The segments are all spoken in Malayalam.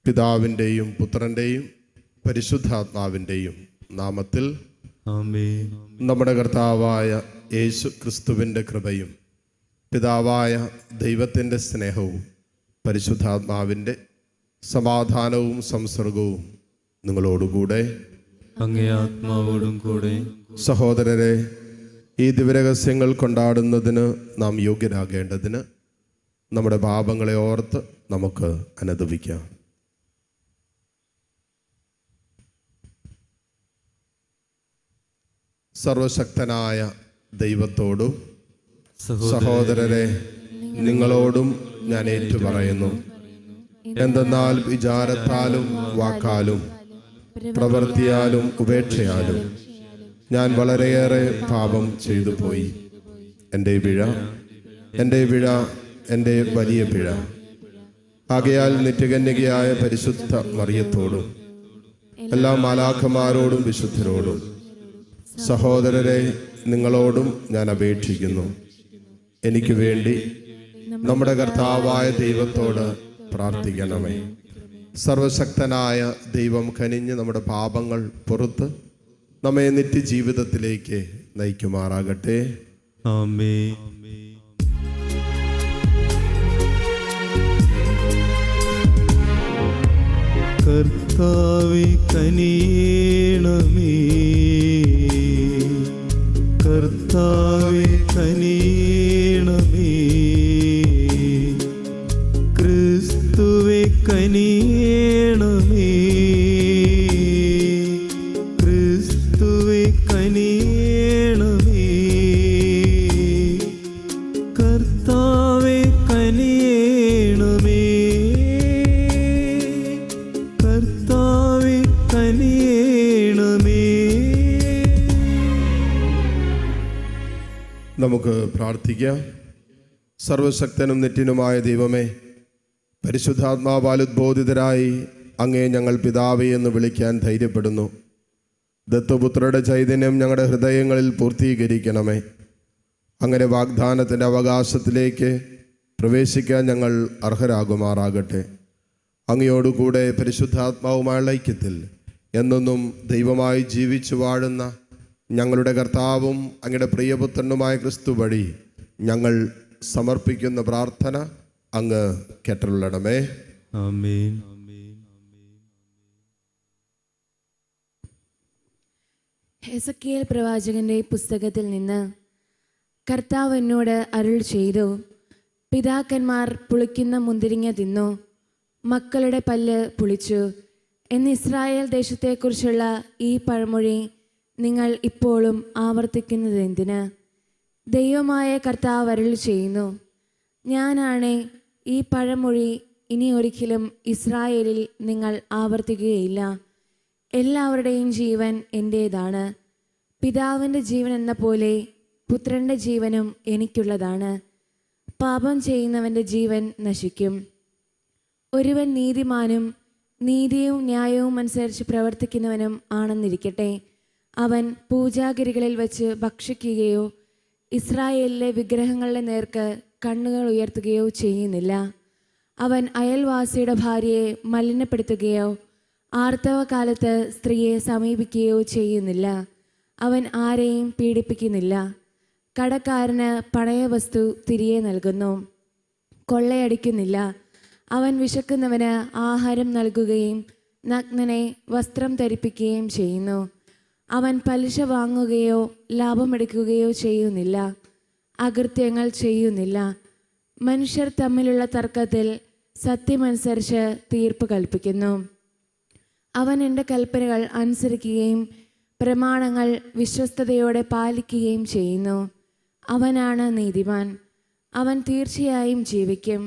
പിതാവിൻ്റെയും പുത്രൻ്റെയും പരിശുദ്ധാത്മാവിൻ്റെയും നാമത്തിൽ ആമേൻ. നമ്മുടെ കർത്താവായ യേശു ക്രിസ്തുവിൻ്റെ കൃപയും പിതാവായ ദൈവത്തിൻ്റെ സ്നേഹവും പരിശുദ്ധാത്മാവിൻ്റെ സമാധാനവും സംസർഗവും നിങ്ങളോടുകൂടെ അങ്ങേ ആത്മാവോടും കൂടെ. സഹോദരരെ, ഈ ദിവ്യരഹസ്യങ്ങൾ കൊണ്ടാടുന്നതിന് നാം യോഗ്യരാകേണ്ടതിന് നമ്മുടെ പാപങ്ങളെ ഓർത്ത് നമുക്ക് അനുതപിക്കാം. സർവശക്തനായ ദൈവത്തോടും സഹോദരരെ നിങ്ങളോടും ഞാൻ ഏറ്റുപറയുന്നു. എന്തെന്നാൽ വിചാരത്താലും വാക്കാലും പ്രവൃത്തിയാലും ഉപേക്ഷയാലും ഞാൻ വളരെയേറെ പാപം ചെയ്തു പോയി. എൻ്റെ പിഴ എൻ്റെ വലിയ പിഴ. ആകയാൽ നിത്യകന്യകയായ പരിശുദ്ധ മറിയത്തോടും എല്ലാ മാലാഖമാരോടും വിശുദ്ധരോടും സഹോദരരെ നിങ്ങളോടും ഞാൻ അപേക്ഷിക്കുന്നു, എനിക്ക് വേണ്ടി നമ്മുടെ കർത്താവായ ദൈവത്തോട് പ്രാർത്ഥിക്കണമേ. സർവശക്തനായ ദൈവം കനിഞ്ഞ് നമ്മുടെ പാപങ്ങൾ പുറത്ത് നമ്മെ നിത്യജീവിതത്തിലേക്ക് നയിക്കുമാറാകട്ടെ. ആമേൻ. കർത്താവേ കനിയണമേ, കർത്താവേ കനിയണമേ, ക്രിസ്തുവേ കനിയണമേ, ക്രിസ്തുവേ കനിയണമേ, കർത്താവേ കനിയണമേ, കർത്താവേ കനിയണമേ. നമുക്ക് പ്രാർത്ഥിക്കാം. സർവശക്തനും നിത്യനുമായ ദൈവമേ, പരിശുദ്ധാത്മാവാൽ ഉദ്ബോധിതരായി അങ്ങേ ഞങ്ങൾ പിതാവേ എന്ന് വിളിക്കാൻ ധൈര്യപ്പെടുന്നു. ദത്തുപുത്രരുടെ ചൈതന്യം ഞങ്ങളുടെ ഹൃദയങ്ങളിൽ പൂർത്തീകരിക്കണമേ. അങ്ങനെ വാഗ്ദാനത്തിൻ്റെ അവകാശത്തിലേക്ക് പ്രവേശിക്കാൻ ഞങ്ങൾ അർഹരാകുമാറാകട്ടെ. അങ്ങയോടുകൂടെ പരിശുദ്ധാത്മാവുമായുള്ള ഐക്യത്തിൽ എന്നെന്നും ദൈവമായി ജീവിച്ചു വാഴുന്ന ഞങ്ങളുടെ കർത്താവും അങ്ങയുടെ പ്രിയപുത്രനുമായ ക്രിസ്തു വഴി ഞങ്ങൾ സമർപ്പിക്കുന്ന പ്രാർത്ഥന അങ്ങ് കേട്ടരുളണമേ. ആമേൻ. ഹെസക്കിയേൽ പ്രവാചകന്റെ പുസ്തകത്തിൽ നിന്ന്. കർത്താവ് എന്നോട് അരുൾ ചെയ്തു, പിതാക്കന്മാർ പുളിക്കുന്ന മുന്തിരിങ്ങ തിന്നു, മക്കളുടെ പല്ല് പുളിച്ചു എന്ന് ഇസ്രായേൽ ദേശത്തെക്കുറിച്ചുള്ള ഈ പഴമൊഴി നിങ്ങൾ ഇപ്പോഴും ആവർത്തിക്കുന്നതെന്തിന്? ദൈവമായ കർത്താവ് അരുൾ ചെയ്യുന്നു, ഞാനാണേ ഈ പഴമൊഴി ഇനി ഒരിക്കലും ഇസ്രായേലിൽ നിങ്ങൾ ആവർത്തിക്കുകയില്ല. എല്ലാവരുടെയും ജീവൻ എൻ്റേതാണ്. പിതാവിൻ്റെ ജീവൻ എന്ന പോലെ പുത്രൻ്റെ ജീവനും എനിക്കുള്ളതാണ്. പാപം ചെയ്യുന്നവൻ്റെ ജീവൻ നശിക്കും. ഒരുവൻ നീതിമാനും നീതിയും ന്യായവും അനുസരിച്ച് പ്രവർത്തിക്കുന്നവനും ആണെന്നിരിക്കട്ടെ, അവൻ പൂജാഗിരികളിൽ വച്ച് ഭക്ഷിക്കുകയോ ഇസ്രായേലിലെ വിഗ്രഹങ്ങളുടെ നേർക്ക് കണ്ണുകൾ ഉയർത്തുകയോ ചെയ്യുന്നില്ല. അവൻ അയൽവാസിയുടെ ഭാര്യയെ മലിനപ്പെടുത്തുകയോ ആർത്തവകാലത്ത് സ്ത്രീയെ സമീപിക്കുകയോ ചെയ്യുന്നില്ല. അവൻ ആരെയും പീഡിപ്പിക്കുന്നില്ല. കടക്കാരന് പണയവസ്തു തിരികെ നൽകുന്നു. കൊള്ളയടിക്കുന്നില്ല. അവൻ വിശക്കുന്നവന് ആഹാരം നൽകുകയും നഗ്നനെ വസ്ത്രം ധരിപ്പിക്കുകയും ചെയ്യുന്നു. അവൻ പലിശ വാങ്ങുകയോ ലാഭമെടുക്കുകയോ ചെയ്യുന്നില്ല. അകൃത്യങ്ങൾ ചെയ്യുന്നില്ല. മനുഷ്യർ തമ്മിലുള്ള തർക്കത്തിൽ സത്യമനുസരിച്ച് തീർപ്പ് കൽപ്പിക്കുന്നു. അവൻ എൻ്റെ കൽപ്പനകൾ അനുസരിക്കുകയും പ്രമാണങ്ങൾ വിശ്വസ്തയോടെ പാലിക്കുകയും ചെയ്യുന്നു. അവനാണ് നീതിമാൻ. അവൻ തീർച്ചയായും ജീവിക്കും.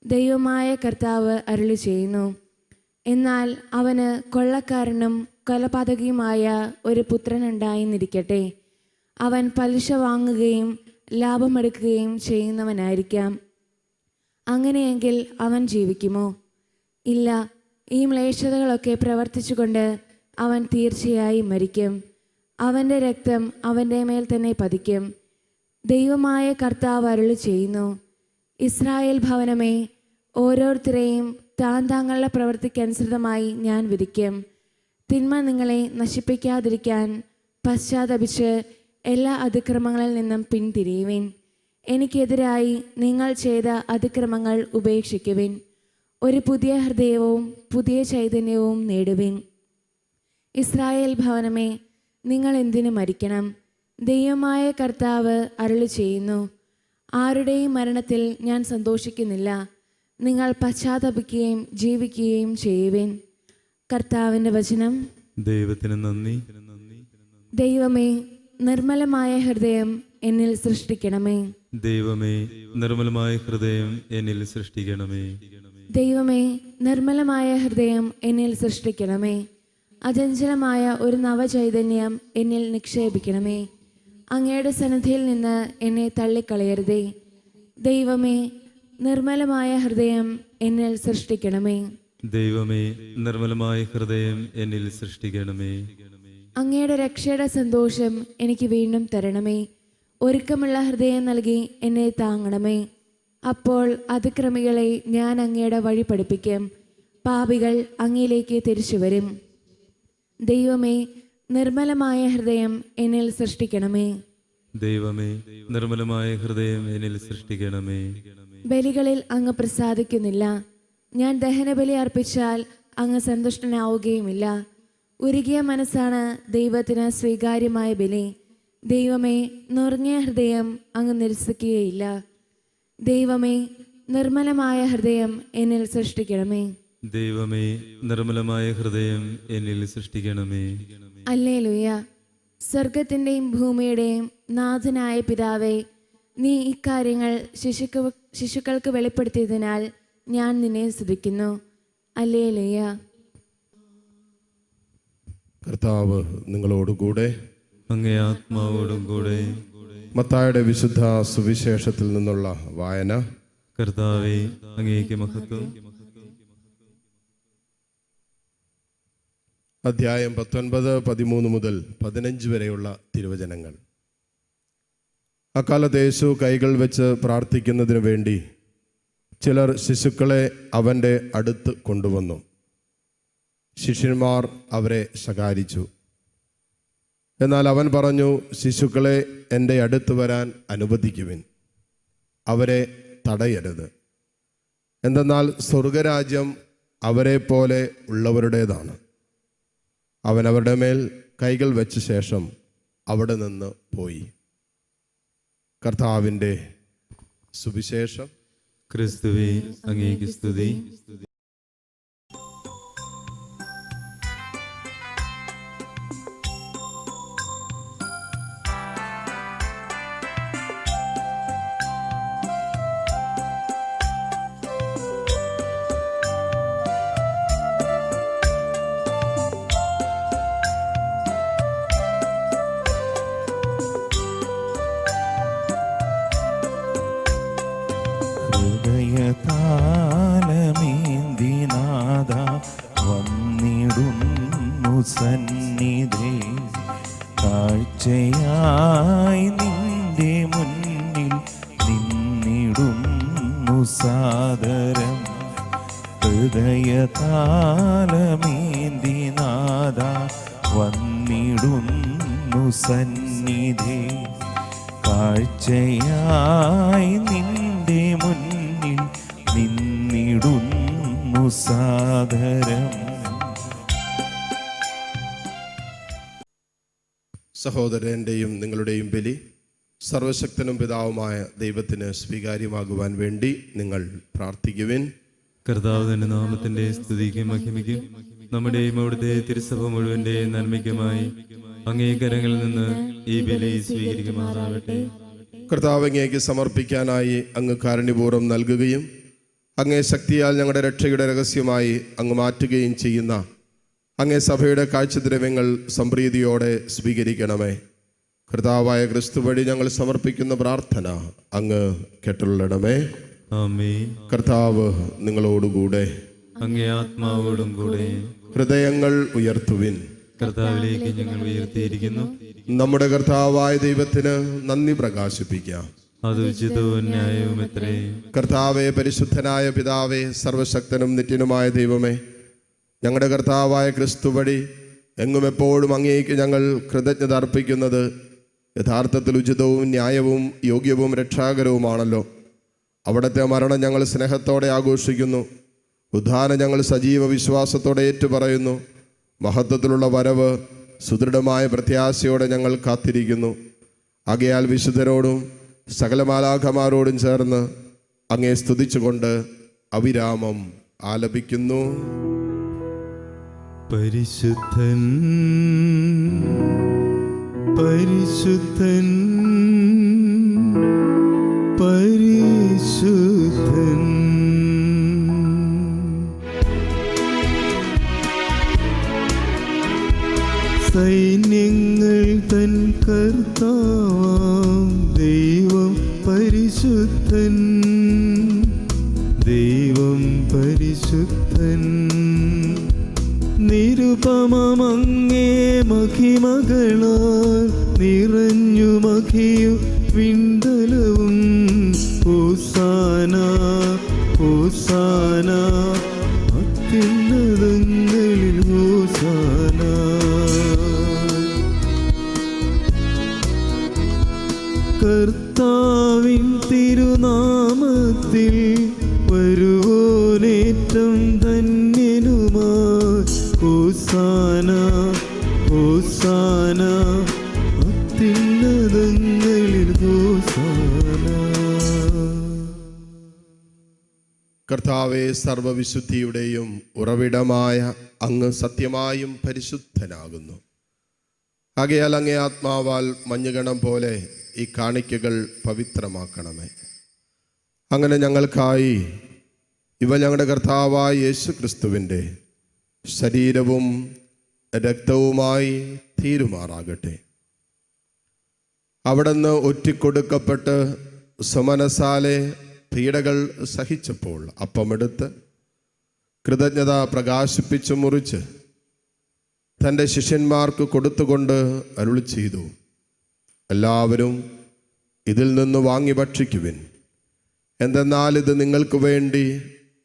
ദൈവമായ കർത്താവ് അരുളി ചെയ്യുന്നു. എന്നാൽ അവന് കൊള്ളക്കാരനും കൊലപാതകിയുമായ ഒരു പുത്രനുണ്ടായെന്നിരിക്കട്ടെ, അവൻ പലിശ വാങ്ങുകയും ലാഭമെടുക്കുകയും ചെയ്യുന്നവനായിരിക്കാം. അങ്ങനെയെങ്കിൽ അവൻ ജീവിക്കുമോ? ഇല്ല. ഈ മ്ലേച്ഛതകളൊക്കെ പ്രവർത്തിച്ചുകൊണ്ട് അവൻ തീർച്ചയായും മരിക്കും. അവൻ്റെ രക്തം അവൻ്റെ മേൽ തന്നെ പതിക്കും. ദൈവമായ കർത്താവ് അരുളി ചെയ്യുന്നു, ഇസ്രായേൽ ഭവനമേ, ഓരോരുത്തരെയും താങ്കളുടെ പ്രവൃത്തിക്കനുസൃതമായി ഞാൻ വിധിക്കും. തിന്മ നിങ്ങളെ നശിപ്പിക്കാതിരിക്കാൻ പശ്ചാത്തപിച്ച് എല്ലാ അതിക്രമങ്ങളിൽ നിന്നും പിന്തിരിയുവിൻ. എനിക്കെതിരായി നിങ്ങൾ ചെയ്ത അതിക്രമങ്ങൾ ഉപേക്ഷിക്കുവിൻ. ഒരു പുതിയ ഹൃദയവും പുതിയ ചൈതന്യവും നേടുവിൻ. ഇസ്രായേൽ ഭവനമേ, നിങ്ങൾ എന്തിനു മരിക്കണം? ദൈവമായ കർത്താവ് അരുളി ചെയ്യുന്നു, ആരുടെയും മരണത്തിൽ ഞാൻ സന്തോഷിക്കുന്നില്ല. നിങ്ങൾ പശ്ചാത്തപിക്കുകയും ജീവിക്കുകയും ചെയ്യുവിൻ. കർത്താവിൻ്റെ വചനം. ദൈവത്തിന് നന്ദി. ദൈവമേ, നിർമ്മലമായ ഹൃദയം എന്നിൽ സൃഷ്ടിക്കണമേ. ദൈവമേ, നിർമ്മലമായ ഹൃദയം എന്നിൽ സൃഷ്ടിക്കണമേ. ദൈവമേ, നിർമ്മലമായ ഹൃദയം എന്നിൽ സൃഷ്ടിക്കണമേ. അചഞ്ചലമായ ഒരു നവചൈതന്യം എന്നിൽ നിക്ഷേപിക്കണമേ. അങ്ങയുടെ സന്നിധിയിൽ നിന്ന് എന്നെ തള്ളിക്കളയരുതേ. ദൈവമേ, നിർമ്മലമായ ഹൃദയം എന്നിൽ സൃഷ്ടിക്കണമേ. ദൈവമേ, നിർമ്മലമായ ഹൃദയം എന്നിൽ സൃഷ്ടിക്കണമേ. അങ്ങയുടെ രക്ഷയുടെ സന്തോഷം എനിക്ക് വീണ്ടും തരണമേ. ഒരുക്കമുള്ള ഹൃദയം നൽകി എന്നെ താങ്ങണമേ. അപ്പോൾ അതിക്രമികളെ ഞാൻ അങ്ങയുടെ വഴി പഠിപ്പിക്കും. പാപികൾ അങ്ങയിലേക്ക് തിരിച്ചു വരും. ദൈവമേ, നിർമ്മലമായ ഹൃദയം എന്നിൽ സൃഷ്ടിക്കണമേ. ദൈവമേ, നിർമ്മലമായ ഹൃദയം എന്നിൽ സൃഷ്ടിക്കണമേ. ബലികളിൽ അങ്ങ് പ്രസാദിക്കുന്നില്ല. ഞാൻ ദഹനബലി അർപ്പിച്ചാൽ അങ്ങ് സന്തുഷ്ടനാവുകയുമില്ല. ഉരുകിയ മനസ്സാണ് ദൈവത്തിന് സ്വീകാര്യമായ ബലി. ദൈവമേ, നുറുങ്ങിയ ഹൃദയം അങ്ങ് നിരസിക്കുകയില്ല. ദൈവമേ, നിർമ്മലമായ ഹൃദയം എന്നിൽ സൃഷ്ടിക്കണമേ. ദൈവമേ, നിർമ്മലമായ ഹൃദയം എന്നിൽ സൃഷ്ടിക്കണമേ. ഹല്ലേലൂയ. സ്വർഗത്തിൻ്റെയും ഭൂമിയുടെയും നാഥനായ പിതാവേ, നീ ഇക്കാര്യങ്ങൾ ശിശുക്കൾക്ക് വെളിപ്പെടുത്തിയതിനാൽ ഞാൻ നിന്നെ സ്തുതിക്കുന്നു. ഹല്ലേലൂയ. കർത്താവ് നിങ്ങളോടുകൂടെ. അങ്ങേ ആത്മാവോടും കൂടെ. മത്തായിയുടെ വിശുദ്ധ സുവിശേഷത്തിൽ നിന്നുള്ള വായന. കർത്താവേ, അങ്ങേക്ക് മഹത്വം. അധ്യായം 19, 13 മുതൽ 15 വരെയുള്ള തിരുവചനങ്ങൾ. അക്കാലത്ത് യേശു കൈകൾ വെച്ച് പ്രാർത്ഥിക്കുന്നതിനു വേണ്ടി ചിലർ ശിശുക്കളെ അവൻ്റെ അടുത്ത് കൊണ്ടുവന്നു. ശിഷ്യന്മാർ അവരെ ശകാരിച്ചു. എന്നാൽ അവൻ പറഞ്ഞു, ശിശുക്കളെ എൻ്റെ അടുത്ത് വരാൻ അനുവദിക്കുവിൻ, അവരെ തടയരുത്. എന്തെന്നാൽ സ്വർഗരാജ്യം അവരെ പോലെ ഉള്ളവരുടേതാണ്. അവൻ അവരുടെ മേൽ കൈകൾ വെച്ച ശേഷം അവിടെ നിന്ന് പോയി. കർത്താവിൻ്റെ സുവിശേഷം. ക്രിസ്തുവേ, അങ്ങേക്ക് സ്തുതി. ഹൃദയതാലമേന്തിനാഥ വന്നിടുന്നു സന്നിധി, കാഴ്ചയായി നിന്റെ മുന്നിൽ നിന്നിടുന്നു സാദരം. ഹൃദയതാലമേന്തിനാഥ വന്നിടുന്നു സന്നിധി, കാഴ്ചയായി നിന്റെ മുന്നിൽ നിന്നിടുന്നു സാദരം. സഹോദരൻ്റെയും നിങ്ങളുടെയും ബലി സർവശക്തനും പിതാവുമായ ദൈവത്തിന് സ്വീകാര്യമാകുവാൻ വേണ്ടി നിങ്ങൾ പ്രാർത്ഥിക്കുവിൻ. കർത്താവ് തന്റെ നാമത്തിന്റെ സ്തുതിക്കും മഹിമയ്ക്കും നമ്മുടെയും അവിടുത്തെ തിരുസഭ മുഴുവന്റെ നന്മയ്ക്കുമായി അങ്ങേ കരങ്ങളിൽ നിന്ന് ഈ ബലി സ്വീകരിക്കുമാറാവട്ടെ. കർത്താവ് അങ്ങേക്ക് സമർപ്പിക്കാനായി അങ്ങ് കാരുണ്യപൂർവ്വം നൽകുകയും അങ്ങേ ശക്തിയാൽ ഞങ്ങളുടെ രക്ഷയുടെ രഹസ്യമായി അങ്ങ് മാറ്റുകയും ചെയ്യുന്ന അങ്ങേ സഭയുടെ കാഴ്ചദ്രവ്യങ്ങൾ സംപ്രീതിയോടെ സ്വീകരിക്കണമേ. കർത്താവായ ക്രിസ്തു വഴി ഞങ്ങൾ സമർപ്പിക്കുന്ന പ്രാർത്ഥന അങ്ങ് കേട്ടുള്ളണമേ. ആമേൻ. കർത്താവ് നിങ്ങളോടുകൂടെ. അങ്ങേ ആത്മാവോടും കൂടെ. ഹൃദയങ്ങൾ ഉയർത്തുവിൻ. കർത്താവിലേക്ക് ഞങ്ങൾ ഉയർത്തിയിരിക്കുന്നു. നമ്മുടെ കർത്താവായ ദൈവത്തിന് നന്ദി പ്രകാശിപ്പിക്കാം. അത് ഉചിതവും ന്യായവും എത്രേ. കർത്താവേ, പരിശുദ്ധനായ പിതാവേ, സർവശക്തനും നിത്യനുമായ ദൈവമേ, ഞങ്ങളുടെ കർത്താവായ ക്രിസ്തു വഴി എങ്ങും എപ്പോഴും അങ്ങേക്ക് ഞങ്ങൾ കൃതജ്ഞത അർപ്പിക്കുന്നത് യഥാർത്ഥത്തിൽ ഉചിതവും ന്യായവും യോഗ്യവും രക്ഷാകരവുമാണല്ലോ. അവിടുത്തെ മരണം ഞങ്ങൾ സ്നേഹത്തോടെ ആഘോഷിക്കുന്നു. ഉദ്ധാനം ഞങ്ങൾ സജീവ വിശ്വാസത്തോടെ ഏറ്റുപറയുന്നു. മഹത്വത്തിലുള്ള വരവ് സുദൃഢമായ പ്രത്യാശയോടെ ഞങ്ങൾ കാത്തിരിക്കുന്നു. ആകയാൽ വിശുദ്ധരോടും സകല മാലാഖമാരോടും ചേർന്ന് അങ്ങേ സ്തുതിച്ചുകൊണ്ട് അവിരാമം ആലപിക്കുന്നു. പരിശുദ്ധൻ പരിശുദ്ധൻ പരിശുദ്ധൻ. സൈന്യങ്ങൾ തൻ കർത്താവാം ദൈവം പരിശുദ്ധൻ, ദൈവം പരിശുദ്ധൻ. നിരുപമമങ്ങേ മഹിമകളാൽ നിറഞ്ഞു മഹിയു വിണ്ടലവും. ഹോസാന ഹോസാന അത്യുന്നതങ്ങളിൽ ഹോസാന. കർത്താവിൻ തിരുനാമത്തിൽ വരുവോനേറ്റം ധന്യനുമായി. ഹോസാന ഹോസാന അത്യുന്നതങ്ങളിൽ ഹോസാന. കർത്താവേ, സർവവിശുദ്ധിയുടെയും ഉറവിടമായ അങ്ങ് സത്യമായും പരിശുദ്ധനാകുന്നു. ആകയാൽ അങ്ങേ ആത്മാവാൽ മഞ്ഞുകണം പോലെ ഈ കാണിക്കകൾ പവിത്രമാക്കണമേ. അങ്ങനെ ഞങ്ങൾക്കായി ഇവ ഞങ്ങളുടെ കർത്താവായ യേശു ക്രിസ്തുവിൻ്റെ ശരീരവും രക്തവുമായി തീരുമാറാകട്ടെ. അവിടുന്ന് ഒറ്റിക്കൊടുക്കപ്പെട്ട് സുമനസാലെ പീഡകൾ സഹിച്ചപ്പോൾ അപ്പമെടുത്ത് കൃതജ്ഞത പ്രകാശിപ്പിച്ചു മുറിച്ച് തൻ്റെ ശിഷ്യന്മാർക്ക് കൊടുത്തുകൊണ്ട് അരുളി ചെയ്തു, എല്ലാവരും ഇതിൽ നിന്ന് വാങ്ങി ഭക്ഷിക്കുവിൻ. എന്തെന്നാൽ ഇത് നിങ്ങൾക്ക് വേണ്ടി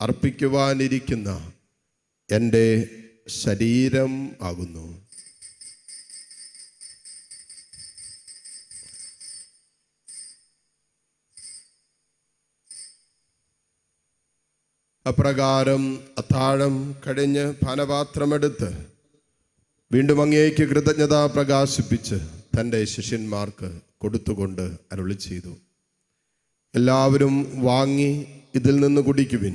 അർപ്പിക്കുവാനിരിക്കുന്ന എൻ്റെ ശരീരം ആകുന്നു. അപ്രകാരം അത്താഴം കഴിഞ്ഞ് പാനപാത്രമെടുത്ത് വീണ്ടും അങ്ങേക്ക് കൃതജ്ഞത പ്രകാശിപ്പിച്ച് തൻ്റെ ശിഷ്യന്മാർക്ക് കൊടുത്തുകൊണ്ട് അരുളി ചെയ്തു, എല്ലാവരും വാങ്ങി ഇതിൽ നിന്ന് കുടിക്കുവിൻ.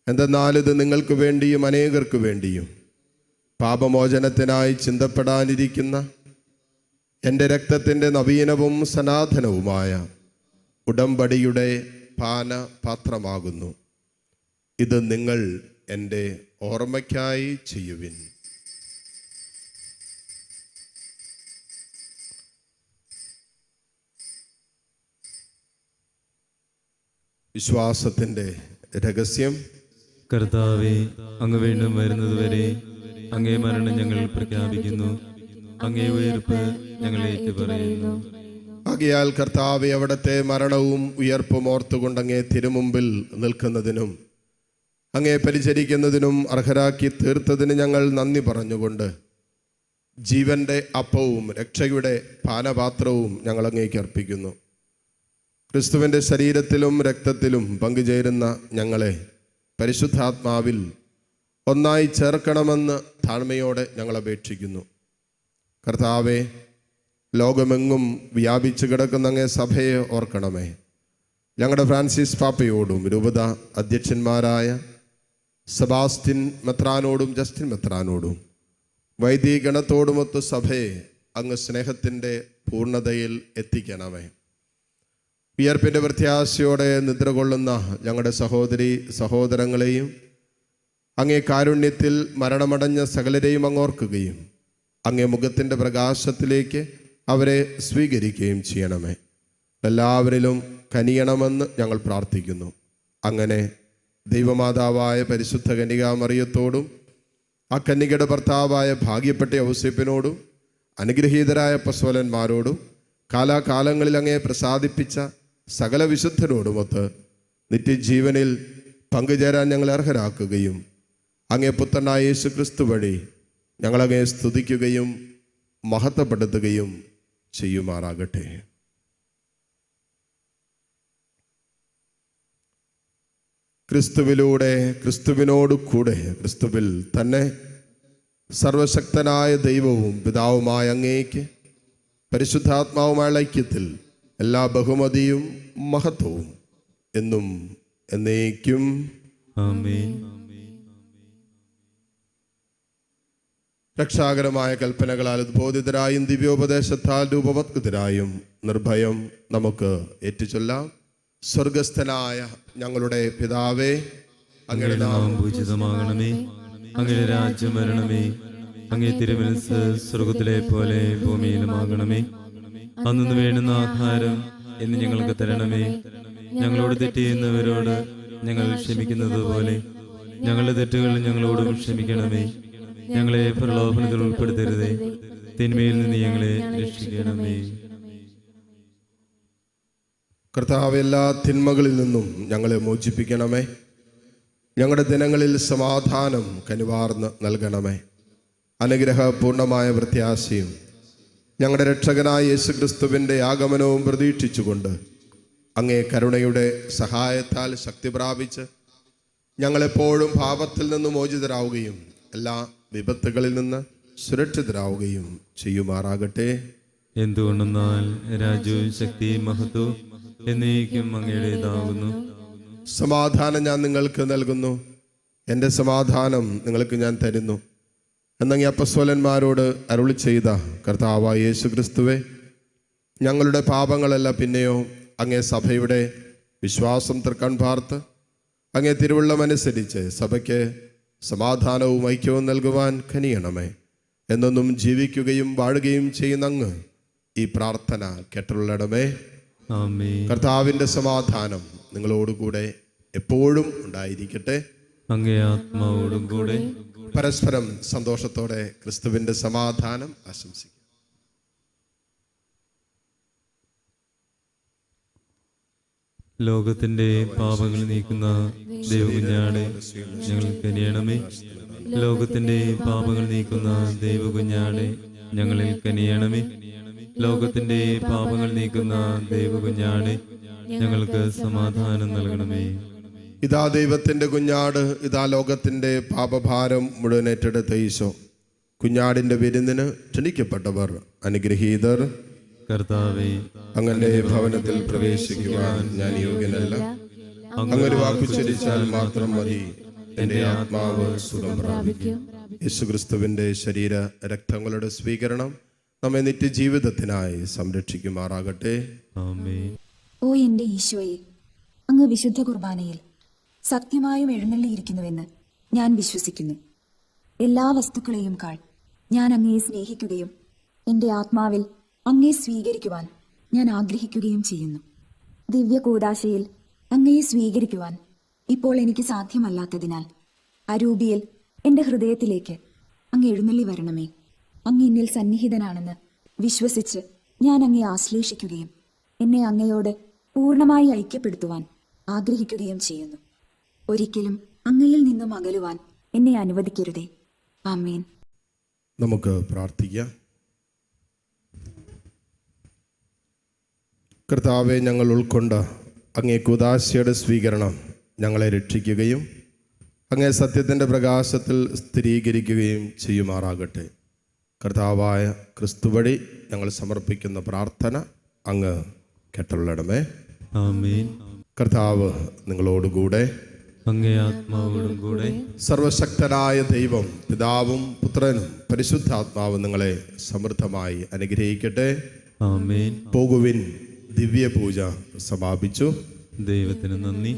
എന്തെന്നാൽ ഇത് നിങ്ങൾക്ക് വേണ്ടിയും അനേകർക്ക് വേണ്ടിയും പാപമോചനത്തിനായി ചിന്തപ്പെടാനിരിക്കുന്ന എൻ്റെ രക്തത്തിൻ്റെ നവീനവും സനാതനവുമായ ഉടമ്പടിയുടെ പാനപാത്രമാകുന്നു. ഇത് നിങ്ങൾ എൻ്റെ ഓർമ്മയ്ക്കായി ചെയ്യുവിൻ. വിശ്വാസത്തിൻ്റെ രഹസ്യം. കർത്താവേ, അങ്ങ് വീണ്ടും വരുന്നതുവരെ അങ്ങേ മരണം ഞങ്ങൾ പ്രഖ്യാപിക്കുന്നു, അങ്ങേ ഉയർപ്പ് ഞങ്ങൾ ഏറ്റുപറയുന്നു. ആകയാൽ കർത്താവേ, അവിടുത്തെ മരണവും ഉയർപ്പും ഓർത്തുകൊണ്ട് അങ്ങേ തിരുമുമ്പിൽ നിൽക്കുന്നതിനും അങ്ങേ പരിചരിക്കുന്നതിനും അർഹരാക്കി തീർത്തതിന് ഞങ്ങൾ നന്ദി പറഞ്ഞുകൊണ്ട് ജീവന്റെ അപ്പവും രക്ഷയുടെ പാനപാത്രവും ഞങ്ങൾ അങ്ങേക്ക് അർപ്പിക്കുന്നു. ക്രിസ്തുവിൻ്റെ ശരീരത്തിലും രക്തത്തിലും പങ്കുചേരുന്ന ഞങ്ങളെ പരിശുദ്ധാത്മാവിൽ ഒന്നായി ചേർക്കണമെന്ന് താഴ്മയോടെ ഞങ്ങൾ അപേക്ഷിക്കുന്നു. കർത്താവേ, ലോകമെങ്ങും വ്യാപിച്ചു കിടക്കുന്ന അങ്ങേ സഭയെ ഓർക്കണമേ. ഞങ്ങളുടെ ഫ്രാൻസിസ് പാപ്പയോടും രൂപത അധ്യക്ഷന്മാരായ സെബാസ്റ്റ്യൻ മെത്രാനോടും ജസ്റ്റിൻ മെത്രാനോടും വൈദികഗണത്തോടുമൊത്ത് സഭയെ അങ്ങ് സ്നേഹത്തിൻ്റെ പൂർണ്ണതയിൽ എത്തിക്കണമേ. വിയർപ്പിൻ്റെ പ്രത്യാശയോടെ നിദ്ര കൊള്ളുന്ന ഞങ്ങളുടെ സഹോദരി സഹോദരങ്ങളെയും അങ്ങേ കാരുണ്യത്തിൽ മരണമടഞ്ഞ സകലരെയും അങ്ങോർക്കുകയും അങ്ങേ മുഖത്തിൻ്റെ പ്രകാശത്തിലേക്ക് അവരെ സ്വീകരിക്കുകയും ചെയ്യണമേ. എല്ലാവരിലും കനിയണമെന്ന് ഞങ്ങൾ പ്രാർത്ഥിക്കുന്നു. അങ്ങനെ ദൈവമാതാവായ പരിശുദ്ധ കന്യകാമറിയത്തോടും ആ കന്യകയുടെ ഭർത്താവായ ഭാഗ്യപ്പെട്ട ഔസേപ്പിനോടും അനുഗ്രഹീതരായ അപ്പോസ്തലന്മാരോടും കാലാകാലങ്ങളിൽ അങ്ങേ പ്രസാദിപ്പിച്ച സകല വിശുദ്ധരോടുമൊത്ത് നിത്യജീവനിൽ പങ്കുചേരാൻ ഞങ്ങളെ അർഹരാക്കുകയും അങ്ങേ പുത്രനായ യേശു ക്രിസ്തു വഴി ഞങ്ങളങ്ങേ സ്തുതിക്കുകയും മഹത്വപ്പെടുത്തുകയും ചെയ്യുമാറാകട്ടെ. ക്രിസ്തുവിലൂടെ, ക്രിസ്തുവിനോട് കൂടെ, ക്രിസ്തുവിൽ തന്നെ സർവശക്തനായ ദൈവവും പിതാവുമായ അങ്ങേക്ക് പരിശുദ്ധാത്മാവുമായുള്ള ഐക്യത്തിൽ എല്ലാ ബഹുമതിയും മഹത്വവും എന്നും എന്നേക്കും ആമേൻ. രക്ഷാകരമായ കൽപ്പനകളാൽ ഉദ്ബോധിതരായും ദിവ്യോപദേശത്താൽ രൂപവത്കൃതരായും നിർഭയം നമുക്ക് ഏറ്റുചൊല്ലാം. സ്വർഗസ്ഥനായ ഞങ്ങളുടെ പിതാവേ, അങ്ങയുടെ നാമം പൂജിതമാകണമേ. അങ്ങയുടെ രാജ്യം വരണമേ. അങ്ങേ തിരുമനസ്സ് സ്വർഗത്തിലെ പോലെ ഭൂമിയിലുമാകണമേ. അന്നു വേണ്ടുന്ന ആഹാരം എന്ന് ഞങ്ങൾക്ക് തരണമേ. ഞങ്ങളോട് തെറ്റ് ചെയ്യുന്നവരോട് ഞങ്ങൾ ക്ഷമിക്കുന്നത് പോലെ ഞങ്ങളുടെ തെറ്റുകൾ ഞങ്ങളോടും ക്ഷമിക്കണമേ. ഞങ്ങളെ പ്രലോഭനത്തിൽ ഉൾപ്പെടുത്തരുതേ, തിന്മയിൽ നിന്ന് ഞങ്ങളെ രക്ഷിക്കണമേ. കർത്താവ്, എല്ലാ തിന്മകളിൽ നിന്നും ഞങ്ങളെ മോചിപ്പിക്കണമേ. ഞങ്ങളുടെ ദിനങ്ങളിൽ സമാധാനം കനിവാർന്ന് നൽകണമേ. അനുഗ്രഹപൂർണമായ പ്രത്യാശയും ഞങ്ങളുടെ രക്ഷകനായ യേശുക്രിസ്തുവിൻ്റെ ആഗമനവും പ്രതീക്ഷിച്ചുകൊണ്ട് അങ്ങേ കരുണയുടെ സഹായത്താൽ ശക്തി പ്രാപിച്ച് ഞങ്ങളെപ്പോഴും പാപത്തിൽ നിന്ന് മോചിതരാവുകയും എല്ലാ വിപത്തുകളിൽ നിന്ന് സുരക്ഷിതരാവുകയും ചെയ്യുമാറാകട്ടെ. എന്തുകൊണ്ടെന്നാൽ രാജ്യവും ശക്തിയും മഹത്വവും എന്നേക്കും അങ്ങയുടേതാകുന്നു. സമാധാനം ഞാൻ നിങ്ങൾക്ക് നൽകുന്നു, എൻ്റെ സമാധാനം നിങ്ങൾക്ക് ഞാൻ തരുന്നു എന്നങ്ങ് അപ്പസ്തോലന്മാരോട് അരുളി ചെയ്ത കർത്താവായ യേശു ക്രിസ്തുവേ, ഞങ്ങളുടെ പാപങ്ങളല്ല പിന്നെയോ അങ്ങേ സഭയുടെ വിശ്വാസം തൃക്കൺ പാർത്ത് അങ്ങേ തിരുവുള്ളമനുസരിച്ച് സഭയ്ക്ക് സമാധാനവും ഐക്യവും നൽകുവാൻ കനിയണമേ. എന്നൊന്നും ജീവിക്കുകയും വാഴുകയും ചെയ്യുന്ന അങ്ങ് ഈ പ്രാർത്ഥന കേട്ടുള്ളടമേ. ആമേൻ. കർത്താവിൻ്റെ സമാധാനം നിങ്ങളോടുകൂടെ എപ്പോഴും ഉണ്ടായിരിക്കട്ടെ. അങ്ങേ ആത്മാവോടും കൂടെ. പരസ്പരം സന്തോഷത്തോടെ ക്രിസ്തുവിൻ്റെ സമാധാനം ആശംസിക്കും. ലോകത്തിന്റെ പാപങ്ങൾ നീക്കുന്ന ദൈവകുഞ്ഞാടെ ഞങ്ങൾക്ക് കനിയണമേ. ലോകത്തിന്റെ പാപങ്ങൾ നീക്കുന്ന ദൈവകുഞ്ഞാടെ ഞങ്ങളിൽ കനിയണമേ. ലോകത്തിന്റെ പാപങ്ങൾ നീക്കുന്ന ദൈവകുഞ്ഞാടെ ഞങ്ങൾക്ക് സമാധാനം നൽകണമേ. ഇതാ ദൈവത്തിൻ്റെ കുഞ്ഞാട്, ഇതാ ലോകത്തിൻ്റെ പാപഭാരം മുഴുവൻ ഏറ്റെടുത്ത ഈശോ. കുഞ്ഞാടിൻ്റെ വിരുന്നിന് ക്ഷണിക്കപ്പെട്ടവർ അനുഗ്രഹീതർ. കർത്താവേ, അങ്ങന്റെ ഭവനത്തിൽ പ്രവേശിക്കുവാൻ ഞാൻ യോഗ്യനല്ല. അങ്ങൊരു വാക്കുച്ചരിച്ചാൽ മാത്രം മതി, എൻ്റെ ആത്മാവ് സുഖം പ്രാപിക്കും. യേശുക്രിസ്തുവിൻ്റെ ശരീര രക്തങ്ങളുടെ സ്വീകരണം നമ്മെ നിത്യജീവിതത്തിനായി സംരക്ഷിക്കുമാറാകട്ടെ. ആമേൻ. ഓ എൻ്റെ ഈശോയെ, അങ്ങ് വിശുദ്ധ കുർബാനയിൽ സത്യമായും എഴുന്നള്ളിയിരിക്കുന്നുവെന്ന് ഞാൻ വിശ്വസിക്കുന്നു. എല്ലാ വസ്തുക്കളെയും കാൾ ഞാൻ അങ്ങയെ സ്നേഹിക്കുകയും എൻ്റെ ആത്മാവിൽ അങ്ങയെ സ്വീകരിക്കുവാൻ ഞാൻ ആഗ്രഹിക്കുകയും ചെയ്യുന്നു. ദിവ്യ കൂദാശയിൽ അങ്ങയെ സ്വീകരിക്കുവാൻ ഇപ്പോൾ എനിക്ക് സാധ്യമല്ലാത്തതിനാൽ അരൂപിയിൽ എൻ്റെ ഹൃദയത്തിലേക്ക് അങ്ങ് എഴുന്നള്ളി വരണമേ. അങ്ങ് എന്നിൽ സന്നിഹിതനാണെന്ന് വിശ്വസിച്ച് ഞാൻ അങ്ങയെ ആശ്ലേഷിക്കുകയും എന്നെ അങ്ങയോട് പൂർണ്ണമായി ഐക്യപ്പെടുത്തുവാൻ ആഗ്രഹിക്കുകയും ചെയ്യുന്നു. ഒരിക്കലും അങ്ങയിൽ നിന്നും അകലുവാൻ എന്നെ അനുവദിക്കരുതേ. ആമേൻ. നമുക്ക് പ്രാർത്ഥിക്കാം. കർത്താവെ, ഞങ്ങൾ ഉൾക്കൊണ്ട അങ്ങേ കൂദാശയുടെ സ്വീകരണം ഞങ്ങളെ രക്ഷിക്കുകയും അങ്ങേ സത്യത്തിൻ്റെ പ്രകാശത്തിൽ സ്ഥിരീകരിക്കുകയും ചെയ്യുമാറാകട്ടെ. കർത്താവായ ക്രിസ്തു വഴി ഞങ്ങൾ സമർപ്പിക്കുന്ന പ്രാർത്ഥന അങ്ങ് കേട്ടുള്ളടമേ. ആമേൻ. കർത്താവ് നിങ്ങളോടുകൂടെ. അങ്ങേ ആത്മാവോടും കൂടെ. സർവശക്തനായ ദൈവം പിതാവും പുത്രനും പരിശുദ്ധാത്മാവും നിങ്ങളെ സമൃദ്ധമായി അനുഗ്രഹിക്കട്ടെ. ആമേൻ. പോകുവിൻ, ദിവ്യ പൂജ സമാപിച്ചു. ദൈവത്തിന് നന്ദി.